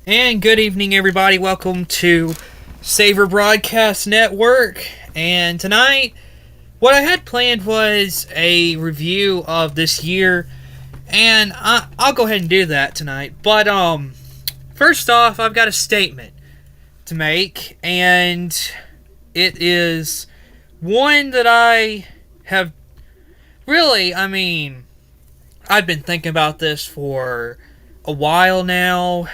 And good evening, everybody. Welcome to Saver Broadcast Network. And tonight, what I had planned was a review of this year, and I'll go ahead and do that tonight. But first off, I've got a statement to make, and it is one that I have really, I've been thinking about this for a while now.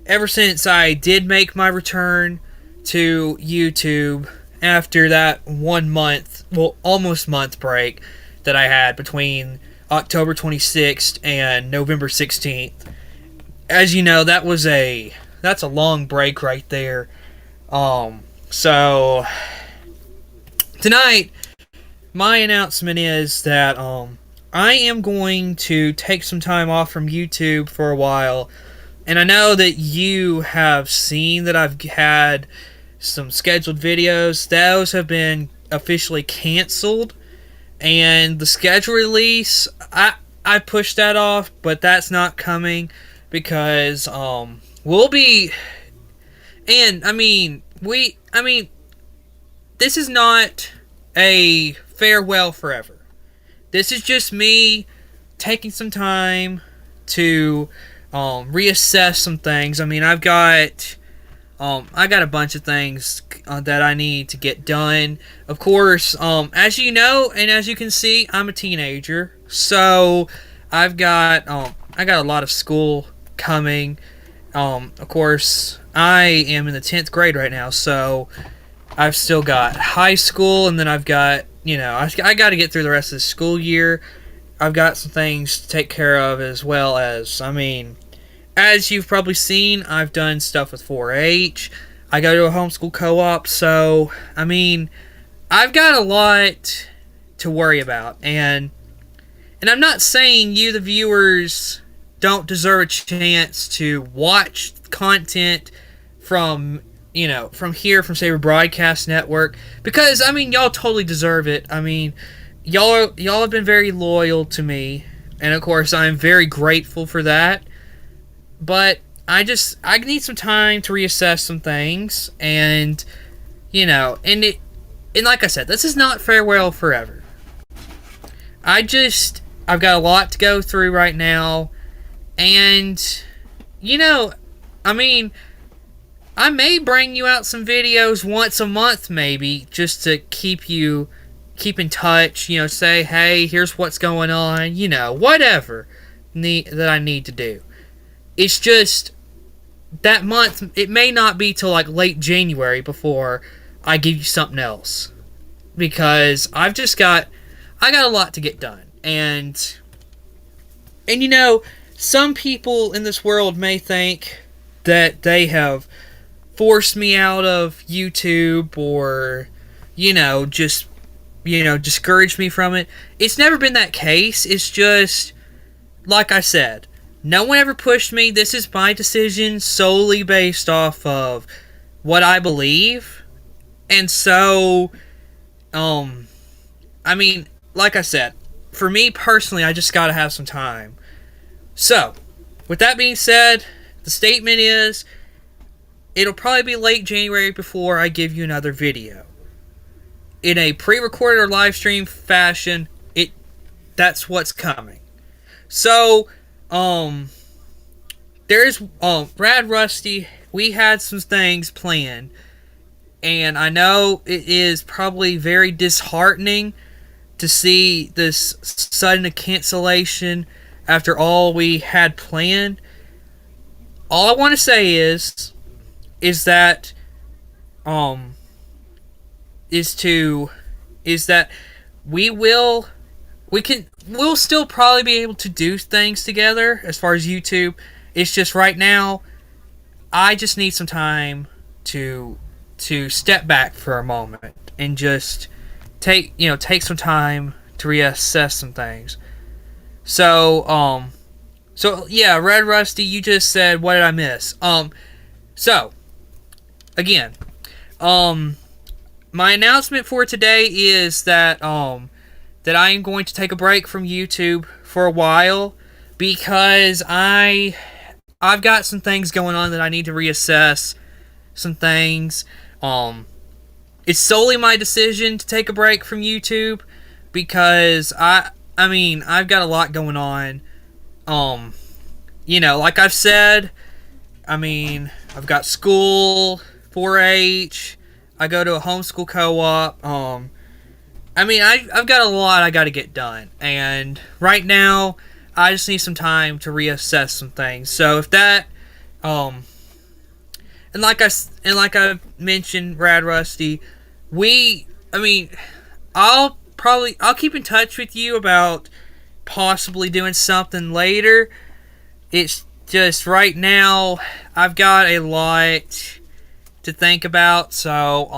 Ever since I did make my return to YouTube after that 1 month, almost month break that I had between October 26th and November 16th. As you know, that's a long break right there. So tonight, my announcement is that I am going to take some time off from YouTube for a while. And I know that you have seen that I've had some scheduled videos. Those have been officially canceled. And the schedule release, I pushed that off, but that's not coming because we'll be... And, this is not a farewell forever. This is just me taking some time to reassess some things. I've got a bunch of things that I need to get done. Of course, as you know and as you can see, I'm a teenager, so I've got a lot of school coming. Of course, I am in the 10th grade right now, so I've still got high school, and then I've got, I got to get through the rest of the school year. I've got some things to take care of, as well as, as you've probably seen, I've done stuff with 4-H. I go to a homeschool co-op, so, I've got a lot to worry about. And I'm not saying you, the viewers, don't deserve a chance to watch content from from Saber Broadcast Network, because, y'all totally deserve it. Y'all have been very loyal to me, and of course, I'm very grateful for that. But I need some time to reassess some things, and and like I said, this is not farewell forever. I've got a lot to go through right now, and I may bring you out some videos once a month, maybe, just to keep in touch, say, hey, here's what's going on, whatever that I need to do. It's just that month, it may not be till like late January before I give you something else, because I got a lot to get done. And some people in this world may think that they have forced me out of YouTube, or just discouraged me from it. It's never been that case. It's just, like I said, no one ever pushed me. This is my decision solely based off of what I believe. And so, like I said, for me personally, I just gotta have some time. So, with that being said, the statement is, it'll probably be late January before I give you another video. In a pre-recorded or live stream fashion, that's what's coming. So, there's Rad Rusty. We had some things planned, and I know it is probably very disheartening to see this sudden cancellation after all we had planned. All I want to say is that we'll still probably be able to do things together as far as YouTube. It's just right now, I just need some time to step back for a moment and just take some time to reassess some things. So yeah, Red Rusty, you just said, what did I miss? So again, my announcement for today is that I am going to take a break from YouTube for a while, because I I've got some things going on that I need to reassess. Some things. It's solely my decision to take a break from YouTube because I mean, I've got a lot going on. Like I've said, I mean, I've got school, 4-H, I go to a homeschool co-op. I mean, I've got a lot I got to get done, and right now I just need some time to reassess some things. So if that, and like I mentioned, Rad Rusty, I mean, I'll keep in touch with you about possibly doing something later. It's just right now I've got a lot to think about, so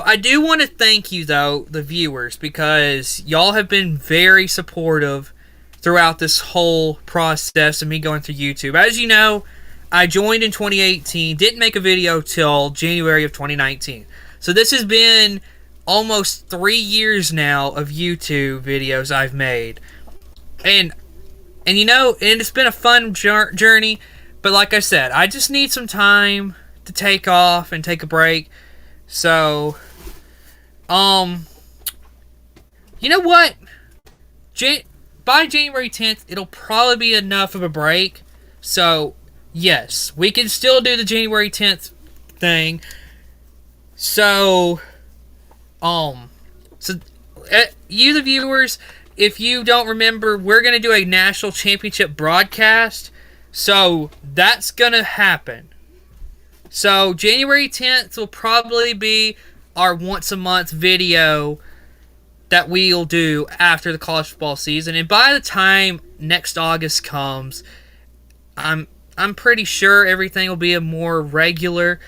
I do want to thank you though, the viewers, because y'all have been very supportive throughout this whole process of me going through YouTube. As you know, I joined in 2018, didn't make a video till January of 2019. So this has been almost 3 years now of YouTube videos I've made. And it's been a fun journey, but like I said, I just need some time to take off and take a break. So, you know what? By January 10th, it'll probably be enough of a break. So, yes, we can still do the January 10th thing. So, you the viewers, if you don't remember, we're going to do a national championship broadcast. So, that's going to happen. So, January 10th will probably be our once-a-month video that we'll do after the college football season. And by the time next August comes, I'm pretty sure everything will be a more regular.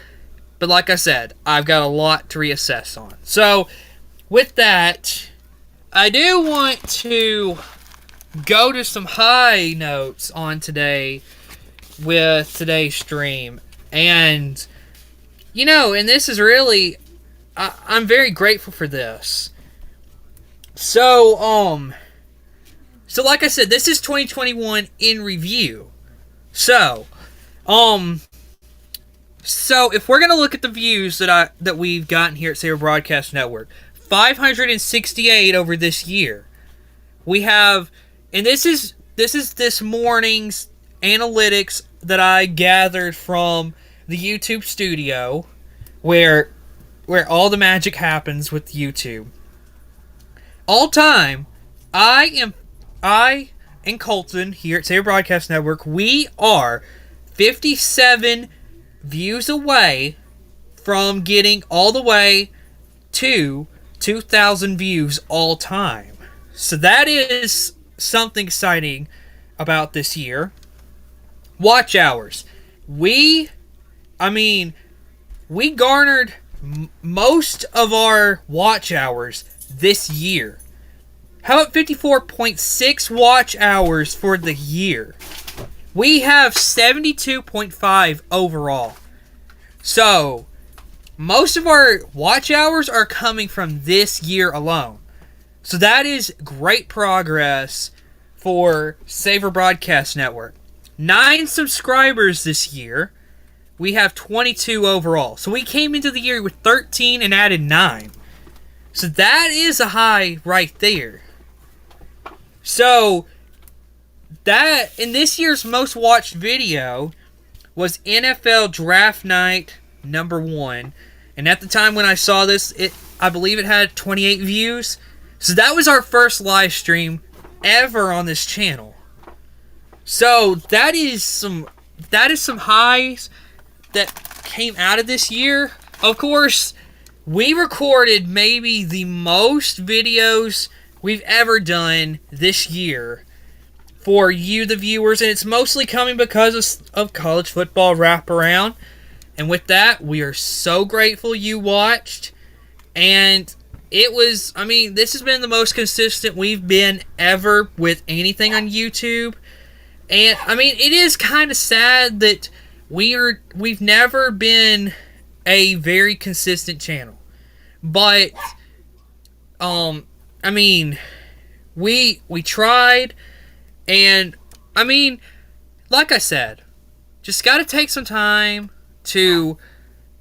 But like I said, I've got a lot to reassess on. So, with that, I do want to go to some high notes on today with today's stream. And, and this is really, I'm very grateful for this. So like I said, this is 2021 in review. So if we're going to look at the views that we've gotten here at Saber Broadcast Network, 568 over this year. We have, and this is this morning's analytics that I gathered from the YouTube studio, where all the magic happens with YouTube. All time, I and Colton here at Saber Broadcast Network, we are 57 views away from getting all the way to 2,000 views all time. So that is something exciting about this year. Watch hours. We garnered most of our watch hours this year. How about 54.6 watch hours for the year? We have 72.5 overall. So, most of our watch hours are coming from this year alone. So that is great progress for Saber Broadcast Network. 9 subscribers this year. We have 22 overall. So we came into the year with 13 and added 9. So that is a high right there. So that, in this year's most watched video, was NFL Draft Night #1. And at the time when I saw this, I believe it had 28 views. So that was our first live stream ever on this channel. So that is some highs that came out of this year. Of course, we recorded maybe the most videos we've ever done this year for you, the viewers, and it's mostly coming because of college football wraparound. And with that, we are so grateful you watched. And it was, this has been the most consistent we've been ever with anything on YouTube. And, it is kind of sad that we've never been a very consistent channel. But, we tried, and, like I said, just got to take some time to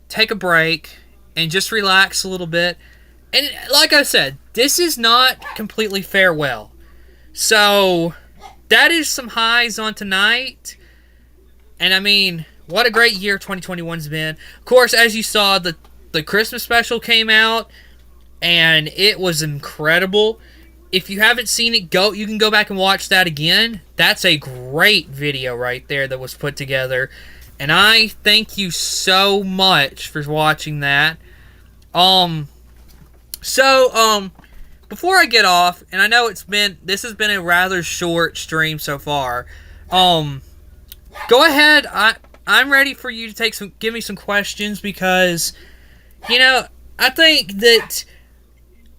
take a break and just relax a little bit. And like I said, this is not completely farewell. So, that is some highs on tonight. And I mean, what a great year 2021's been. Of course, as you saw, the Christmas special came out, and it was incredible. If you haven't seen it, you can go back and watch that again. That's a great video right there that was put together. And I thank you so much for watching that. Before I get off, and I know this has been a rather short stream so far. Go ahead. I'm ready for you to give me some questions, because, I think that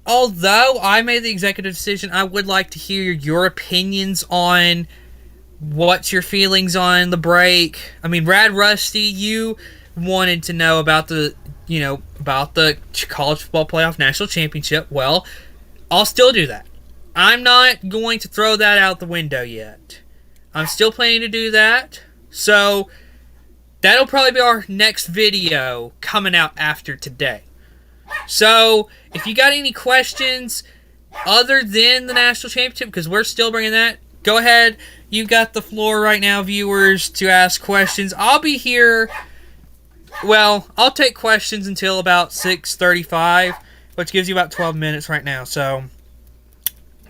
although I made the executive decision, I would like to hear your opinions on what's your feelings on the break. I mean, Rad Rusty, you wanted to know about the College Football Playoff National Championship. Well, I'll still do that. I'm not going to throw that out the window yet. I'm still planning to do that. So, that'll probably be our next video coming out after today. So, if you got any questions other than the National Championship, because we're still bringing that, go ahead. You've got the floor right now, viewers, to ask questions. I'll be here. Well, I'll take questions until about 6:35, which gives you about 12 minutes right now. So,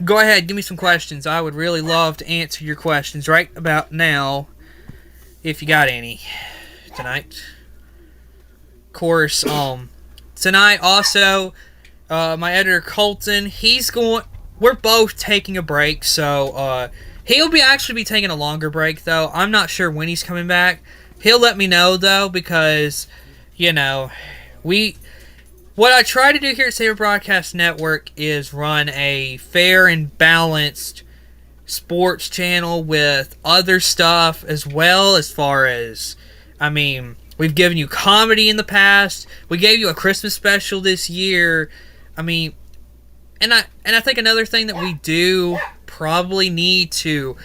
go ahead, give me some questions. I would really love to answer your questions right about now, if you got any tonight. Of course, tonight also, my editor Colton, we're both taking a break, so he'll actually be taking a longer break, though. I'm not sure when he's coming back. He'll let me know, though, because, what I try to do here at Saber Broadcast Network is run a fair and balanced sports channel with other stuff as well, as far as, we've given you comedy in the past. We gave you a Christmas special this year. And I think another thing that we do probably need to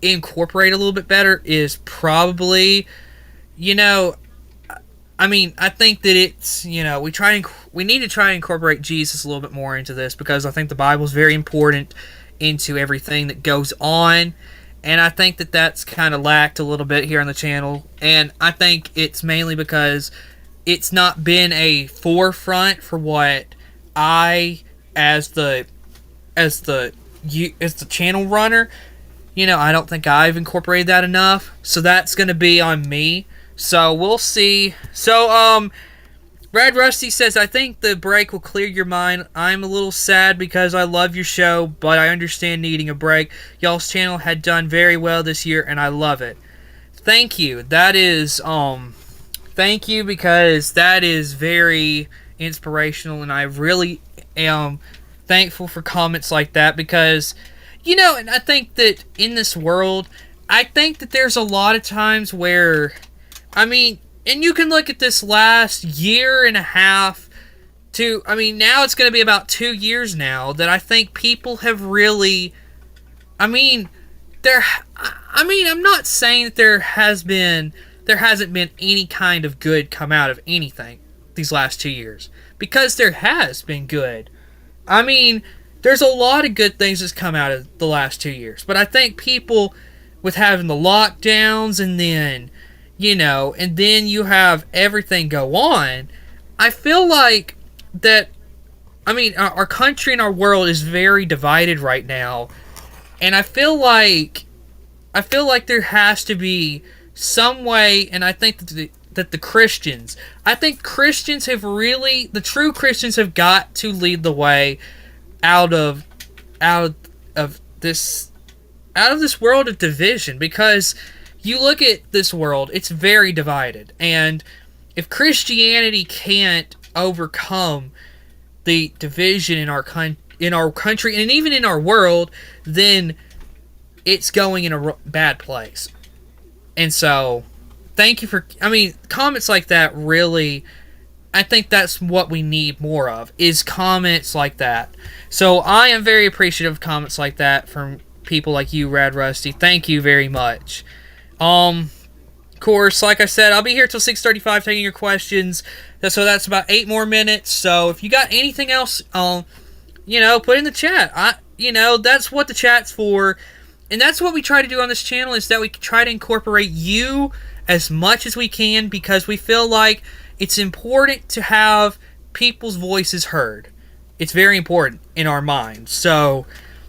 incorporate a little bit better is probably, I think that it's, we need to try and incorporate Jesus a little bit more into this, because I think the Bible is very important into everything that goes on, and I think that that's kind of lacked a little bit here on the channel, and I think it's mainly because it's not been a forefront for what I, as the channel runner, I don't think I've incorporated that enough, so that's going to be on me. So, we'll see. So, Rad Rusty says, I think the break will clear your mind. I'm a little sad because I love your show, but I understand needing a break. Y'all's channel had done very well this year, and I love it. Thank you. That is, thank you, because that is very inspirational, and I really am thankful for comments like that, because, and I think that in this world, I think that there's a lot of times where, and you can look at this last year and a half now it's going to be about 2 years now that I think people have really, I'm not saying that there hasn't been any kind of good come out of anything these last 2 years, because there has been good. There's a lot of good things that's come out of the last 2 years, but I think people, with having the lockdowns, and then and then you have everything go on, I feel like that, our country and our world is very divided right now, and I feel like there has to be some way, and I think that the Christians have really, the true Christians have got to lead the way out of this world of division, because you look at this world, it's very divided, and if Christianity can't overcome the division in our country and even in our world, then it's going in a bad place. And so, thank you for, comments like that really, I think that's what we need more of, is comments like that. So, I am very appreciative of comments like that from people like you, Rad Rusty. Thank you very much. Of course, like I said, I'll be here till 6:35 taking your questions. So that's about 8 more minutes. So if you got anything else, put in the chat. That's what the chat's for. And that's what we try to do on this channel, is that we try to incorporate you as much as we can, because we feel like it's important to have people's voices heard. It's very important in our minds. So,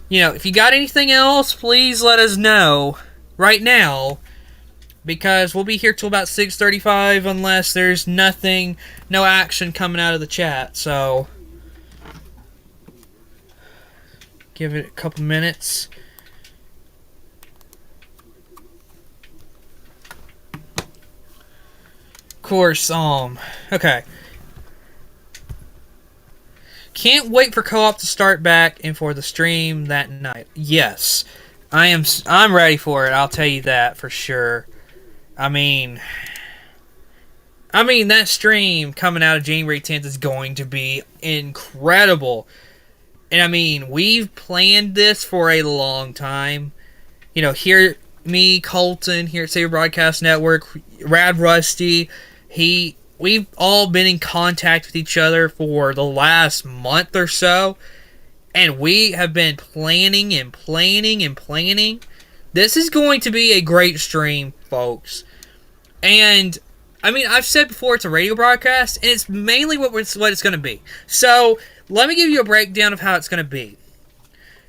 if you got anything else, please let us know right now, because we'll be here till about 6:35 unless there's no action coming out of the chat. So, give it a couple minutes. Of course, okay. Can't wait for co-op to start back and for the stream that night. Yes, I'm ready for it. I'll tell you that for sure. I mean, that stream coming out of January 10th is going to be incredible. And we've planned this for a long time. Here, me, Colton, here at Saber Broadcast Network, Rad Rusty, we've all been in contact with each other for the last month or so, and we have been planning and planning and planning. This is going to be a great stream, folks. And I've said before, it's a radio broadcast, and it's mainly what it's going to be. So let me give you a breakdown of how it's going to be.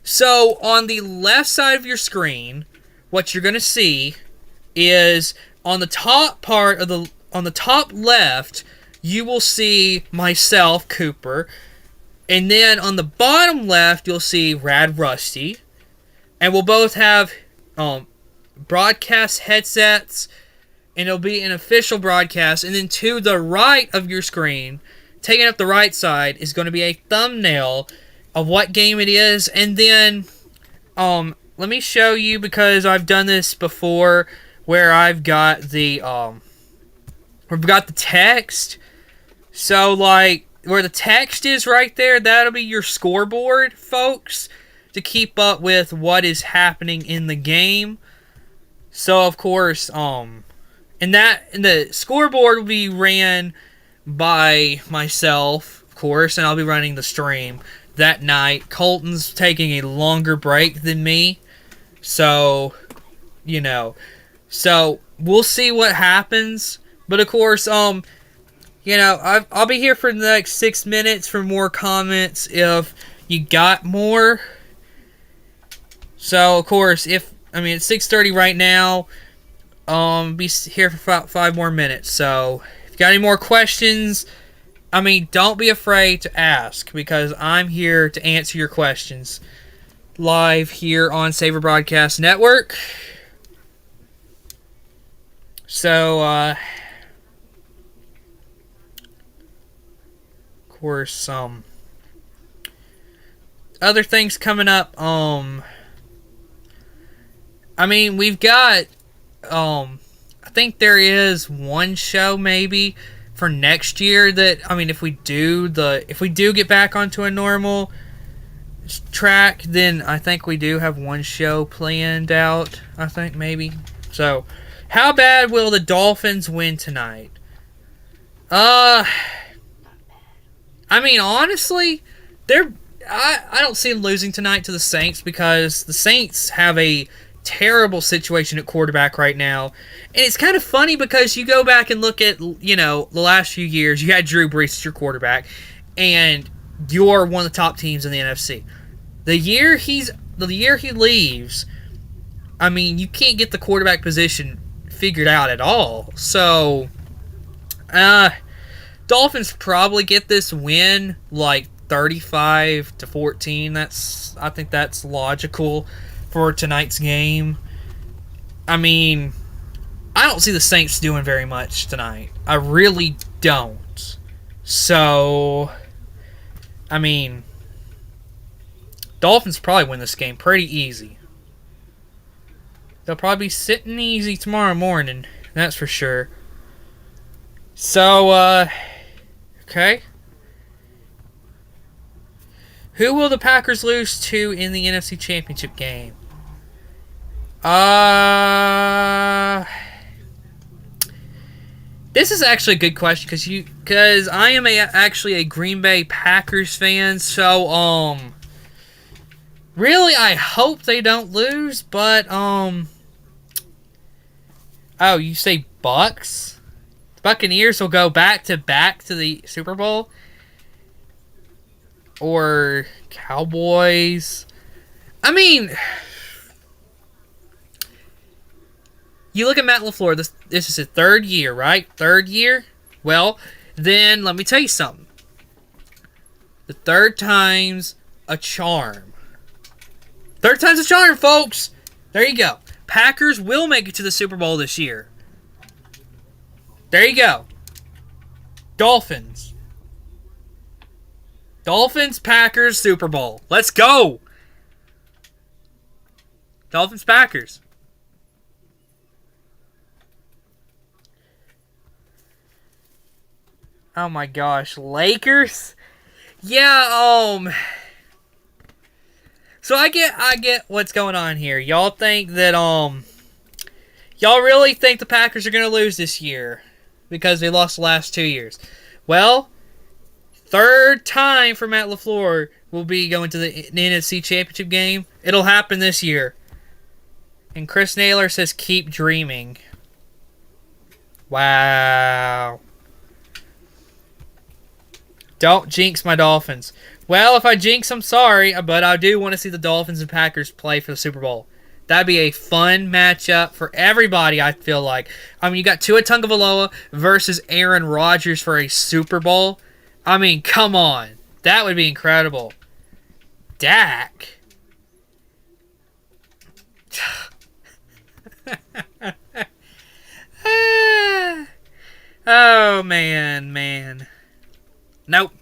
So on the left side of your screen, what you're going to see is on the top on the top left, you will see myself, Cooper. And then on the bottom left, you'll see Rad Rusty. And we'll both have broadcast headsets. And it'll be an official broadcast. And then to the right of your screen, taking up the right side, is going to be a thumbnail of what game it is. And then, let me show you, because I've done this before, where I've got the, we've got the text. So, like, where the text is right there, that'll be your scoreboard, folks, to keep up with what is happening in the game. So, of course, and the scoreboard will be ran by myself, of course, and I'll be running the stream that night. Colton's taking a longer break than me, so, so we'll see what happens. But of course, I'll be here for the next 6 minutes for more comments if you got more. So of course, it's 6:30 right now. Be here for about 5 more minutes. So if you got any more questions, don't be afraid to ask, because I'm here to answer your questions live here on Saber Broadcast Network. So, of course, other things coming up. We've got, I think there is one show maybe for next year that, if we do get back onto a normal track, then I think we do have one show planned out, I think, maybe. So, how bad will the Dolphins win tonight? Honestly, I don't see them losing tonight to the Saints, because the Saints have a terrible situation at quarterback right now. And it's kind of funny, because you go back and look at, the last few years, you had Drew Brees as your quarterback, and you're one of the top teams in the NFC. The year he leaves, you can't get the quarterback position figured out at all. So, Dolphins probably get this win like 35-14. I think that's logical for tonight's game. I don't see the Saints doing very much tonight. I really don't. So, Dolphins probably win this game pretty easy. They'll probably be sitting easy tomorrow morning, that's for sure. So, okay. Who will the Packers lose to in the NFC Championship game? Uh, this is actually a good question because I am actually a Green Bay Packers fan. So really I hope they don't lose, but oh, you say Bucks? The Buccaneers will go back to the Super Bowl, or Cowboys? I mean, you look at Matt LaFleur, this is his third year, right? Third year? Well, then let me tell you something. The third time's a charm. Third time's a charm, folks! There you go. Packers will make it to the Super Bowl this year. There you go. Dolphins. Dolphins, Packers, Super Bowl. Let's go! Dolphins, Packers. Oh my gosh, Lakers? Yeah, so I get what's going on here. Y'all think that y'all really think the Packers are going to lose this year because they lost the last 2 years. Well, third time for Matt LaFleur will be going to the NFC Championship game. It'll happen this year. And Chris Naylor says keep dreaming. Wow. Don't jinx my Dolphins. Well, if I jinx, I'm sorry, but I do want to see the Dolphins and Packers play for the Super Bowl. That'd be a fun matchup for everybody, I feel like. I mean, you got Tua Tagovailoa versus Aaron Rodgers for a Super Bowl. I mean, come on. That would be incredible. Dak. Oh, man. Nope.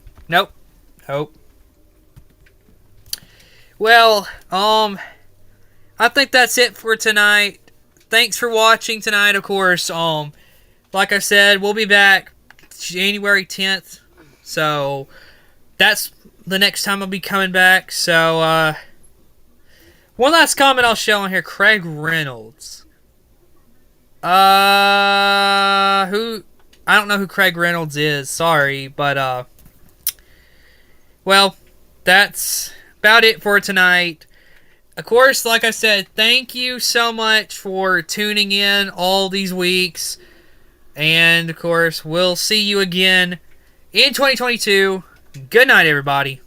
Well, I think that's it for tonight. Thanks for watching tonight, of course. Like I said, we'll be back January 10th. So, that's the next time I'll be coming back. So, one last comment I'll show on here. Craig Reynolds. I don't know who Craig Reynolds is. Sorry, but, well, that's about it for tonight. Of course, like I said, thank you so much for tuning in all these weeks. And, of course, we'll see you again in 2022. Good night, everybody.